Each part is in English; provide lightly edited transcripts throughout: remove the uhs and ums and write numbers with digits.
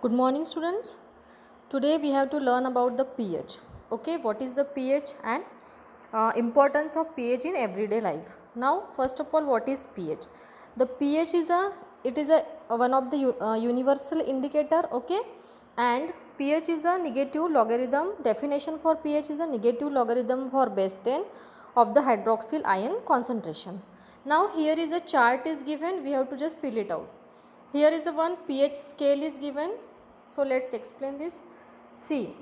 Good morning, students. Today we have to learn about the pH. Okay, what is the pH and importance of pH in everyday life. Now, first of all, what is pH? The pH is a one of the universal indicator. Okay, and pH is a negative logarithm. Definition for pH is a negative logarithm for base 10 of the hydroxyl ion concentration. Now, here is a chart is given. We have to just fill it out. Here is a one pH scale is given. So let's explain this. See,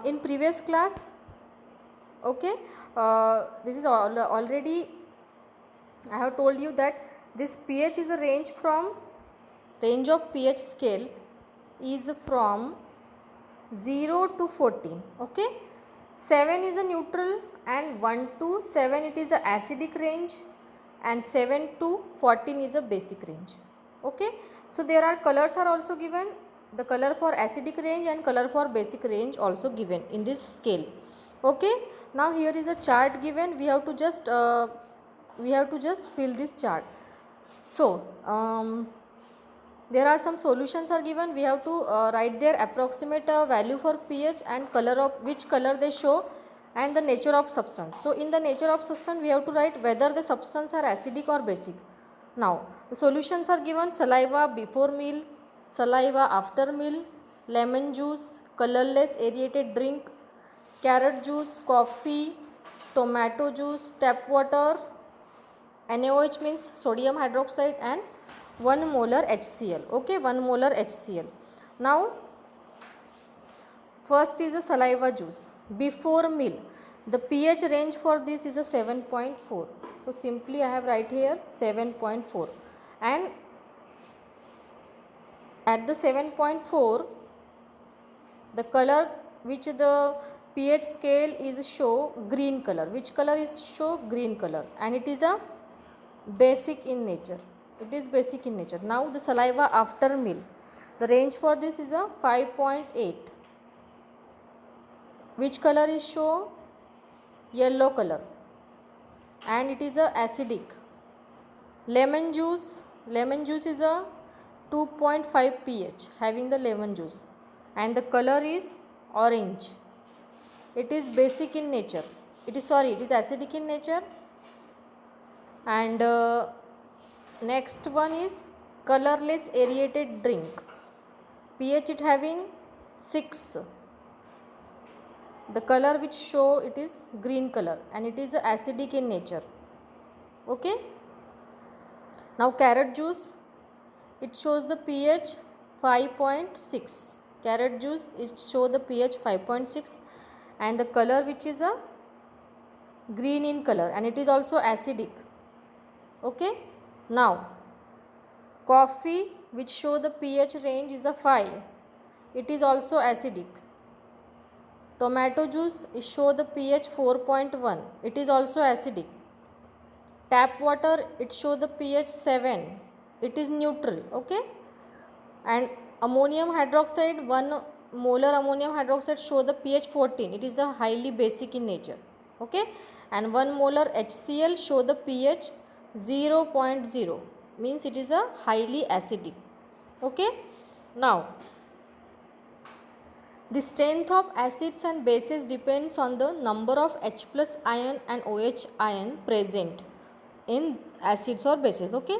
in previous class, okay, this is already I have told you that this pH is a range of pH scale is from 0 to 14. Okay, 7 is a neutral and 1 to 7 it is a acidic range and 7 to 14 is a basic range. Okay, so there are colors are also given, the color for acidic range and color for basic range also given in this scale. Okay, now here is a chart given. We have to just fill this chart. So there are some solutions are given. We have to write their approximate value for pH and color of which color they show and the nature of substance. So in the nature of substance we have to write whether the substance are acidic or basic. Now the solutions are given: saliva before meal, saliva after meal, lemon juice, colorless aerated drink, carrot juice, coffee, tomato juice, tap water, NaOH means sodium hydroxide, and 1 molar HCl. Okay, 1 molar HCl. Now first is a saliva juice before meal. The pH range for this is a 7.4. So simply I have write here 7.4, and at the 7.4 the color which the pH scale is show green color. Which color is show green color, and it is a basic in nature. It is basic in nature. Now the saliva after meal, the range for this is a 5.8. Which color is show yellow color, and it is a acidic. Lemon juice is a 2.5 pH having the lemon juice, and the color is orange. It is basic in nature. It is acidic in nature. And next one is colorless aerated drink. pH it having 6. The color which show it is green color, and it is acidic in nature. Okay. Now carrot juice, it shows the pH 5.6. Carrot juice is show the pH 5.6, and the color which is a green in color, and it is also acidic. Okay. Now coffee, which show the pH range is a 5. It is also acidic. Tomato juice is show the pH 4.1. It is also acidic. Tap water, it show the pH 7. It is neutral. Okay. And ammonium hydroxide, 1 molar ammonium hydroxide show the pH 14. It is a highly basic in nature. Okay. And 1 molar HCl show the pH 0.0, means it is a highly acidic. Okay. Now the strength of acids and bases depends on the number of H plus ion and OH ion present in acids or bases. Okay.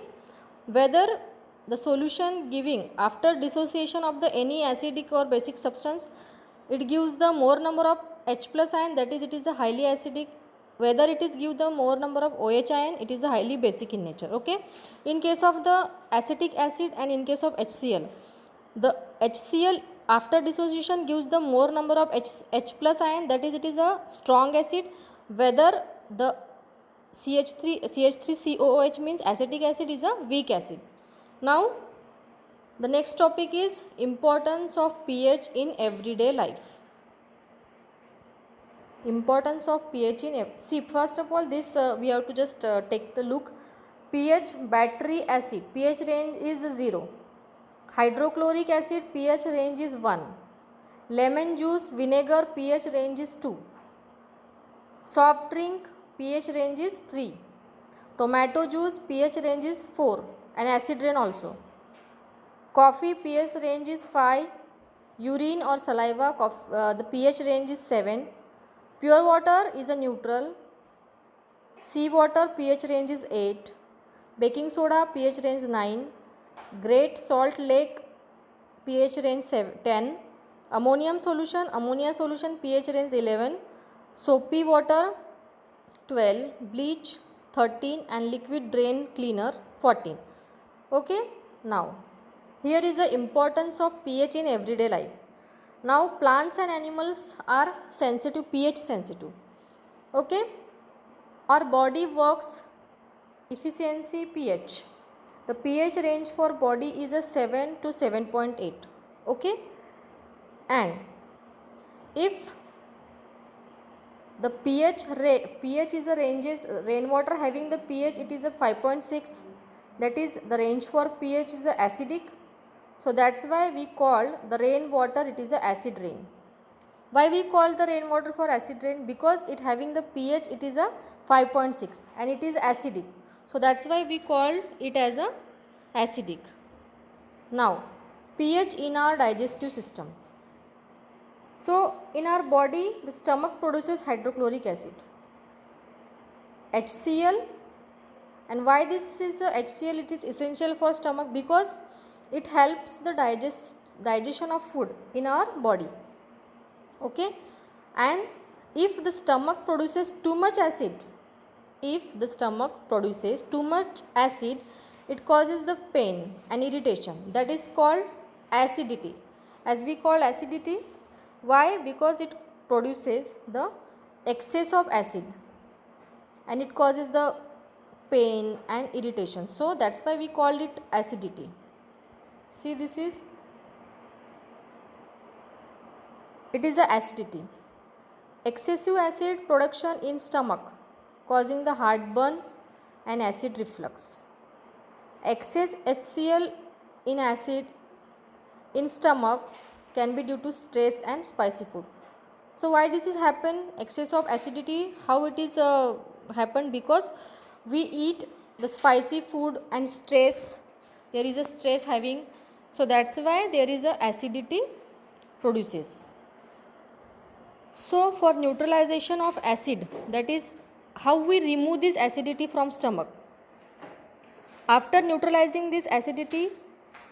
Whether the solution giving after dissociation of the any acidic or basic substance, it gives the more number of H plus ion, that is it is a highly acidic. Whether it is give the more number of OH ion, it is a highly basic in nature. Okay. In case of the acetic acid and in case of HCl, the HCl after dissociation gives the more number of H plus ion, that is it is a strong acid. Whether the CH3COOH means acetic acid is a weak acid. Now the next topic is importance of pH in everyday life. Importance of pH in see, first of all this we have to just take the look. pH battery acid pH range is 0. Hydrochloric acid pH range is 1. Lemon juice vinegar pH range is 2. Soft drink pH range is 3. Tomato juice pH range is 4, and acid rain also. Coffee pH range is 5. Urine or saliva, the pH range is 7. Pure water is a neutral. Sea water pH range is 8. Baking soda pH range 9. Great Salt Lake pH range 10. Ammonia solution pH range 11. Soapy water 12. Bleach 13 and liquid drain cleaner 14. Okay, now here is the importance of pH in everyday life. Now plants and animals are sensitive, pH sensitive. Okay, our body works efficiency pH. The pH range for body is a 7 to 7.8. Okay, and if the pH is a ranges, rainwater having the pH, it is a 5.6, that is the range for pH is a acidic. So that's why we call the rainwater, it is a acid rain. Why we call the rainwater for acid rain? Because it having the pH, it is a 5.6 and it is acidic. So that's why we call it as a acidic. Now pH in our digestive system. So in our body, the stomach produces hydrochloric acid, HCl. And why this is HCl? It is essential for stomach because it helps the digestion of food in our body. Okay, and if the stomach produces too much acid, it causes the pain and irritation, that is called acidity. As we call acidity, why? Because it produces the excess of acid and it causes the pain and irritation. So that's why we call it acidity. See, this is, it is a acidity. Excessive acid production in stomach causing the heartburn and acid reflux. Excess HCl in acid in stomach can be due to stress and spicy food. So why this is happen? Excess of acidity, how it is happen? Because we eat the spicy food and stress, there is a stress having, so that's why there is a acidity produces. So for neutralization of acid, that is how we remove this acidity from stomach. After neutralizing this acidity,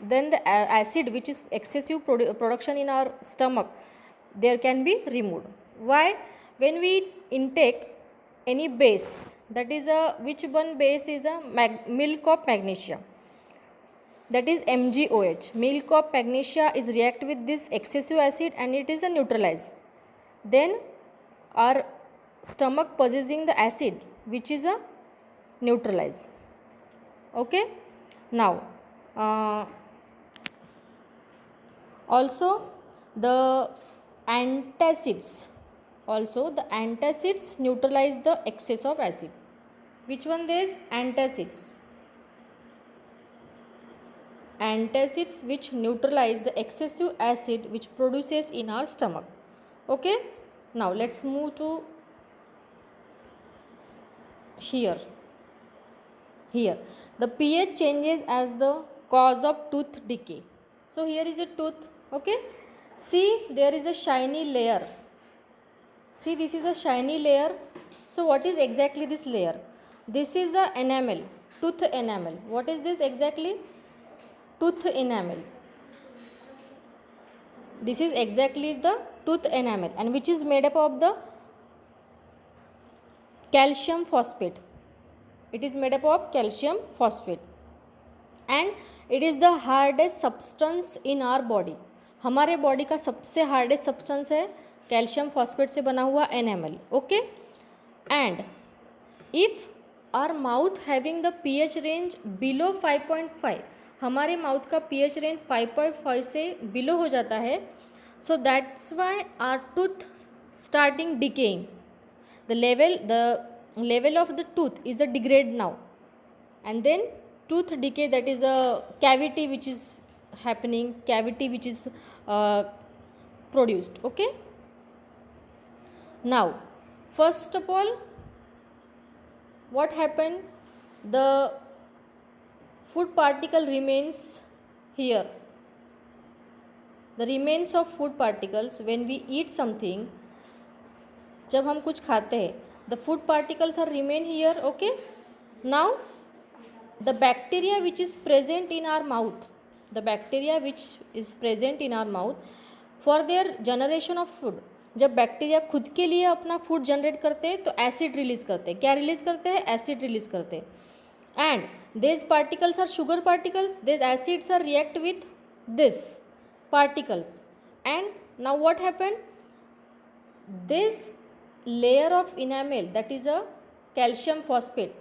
then the acid which is excessive production in our stomach, there can be removed. Why? When we intake any base, that is a, which one base is a milk of magnesia, that is MgOH. Milk of magnesia is react with this excessive acid and it is a neutralized. Then our stomach possessing the acid which is a neutralized. Okay, now also the antacids neutralize the excess of acid. Which one? This antacids which neutralize the excessive acid which produces in our stomach. Okay, now let's move to here. The pH changes as the cause of tooth decay. So here is a tooth. Okay, see, there is a shiny layer. See, this is a shiny layer. So what is exactly this layer? This is a enamel, tooth enamel. What is this exactly? Tooth enamel. This is exactly the tooth enamel, and which is made up of the calcium phosphate. It is made up of calcium phosphate and it is the hardest substance in our body. हमारे body का सबसे hardest substance है calcium phosphate से बना हुआ enamel. Okay, and if our mouth having the pH range below 5.5, हमारे mouth का pH range 5.5 से बिलो हो जाता है. So that's why our tooth starting decaying. The level of the tooth is a degrade now, and then tooth decay, that is a cavity which is happening, cavity which is produced. Okay, now first of all, what happened? The food particle remains here the remains of food particles when we eat something. जब हम कुछ खाते हैं, the food particles are remain here. Okay, now the bacteria which is present in our mouth, the bacteria which is present in our mouth for their generation of food. जब bacteria खुद के लिए अपना फूड जनरेट करते हैं तो acid release करते हैं. क्या रिलीज करते हैं? एसिड रिलीज करते हैं. And these particles are sugar particles. These acids are react with this particles. And now what happened? This layer of enamel, that is a calcium phosphate,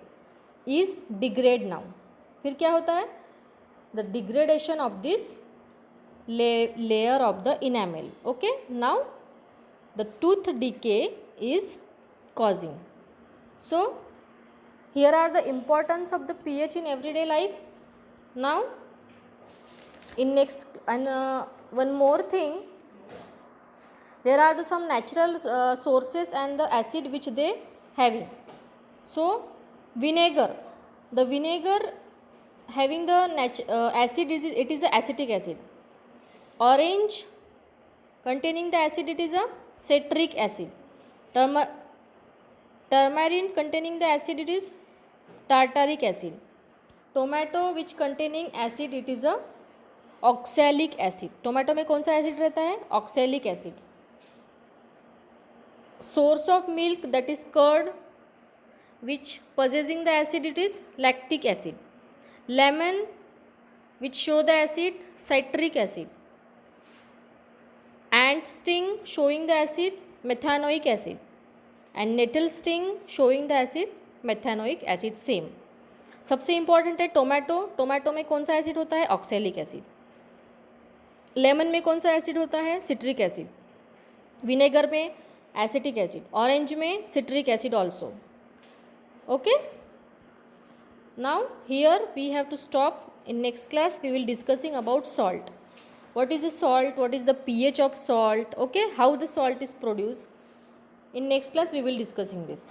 is degrade now. फिर क्या होता है? The degradation of this layer of the enamel. Okay, now the tooth decay is causing. So here are the importance of the pH in everyday life. Now in next and one more thing, there are some natural sources and the acid which they having. So vinegar, the vinegar having the acid is, it is a acetic acid. Orange containing the acid, it is a citric acid. Turmeric containing the acid, it is tartaric acid. Tomato which containing acid, it is a oxalic acid. Tomato में कौन सा acid रहता है? Oxalic acid. Source of milk, that is curd, which possessing the acid, it is lactic acid. Lemon which show the acid, citric acid. Ant sting showing the acid, methanoic acid. And nettle sting showing the acid, methanoic acid. Same. सबसे important है tomato. Tomato में कौन सा acid होता है? Oxalic acid. Lemon में कौन सा एसिड होता है? Citric acid. विनेगर में एसिटिक एसिड. ऑरेंज में citric acid also. Okay, now here we have to stop. In next class we will discussing about salt. What is a salt? What is the pH of salt? Okay, how the salt is produced. In next class we will discussing this.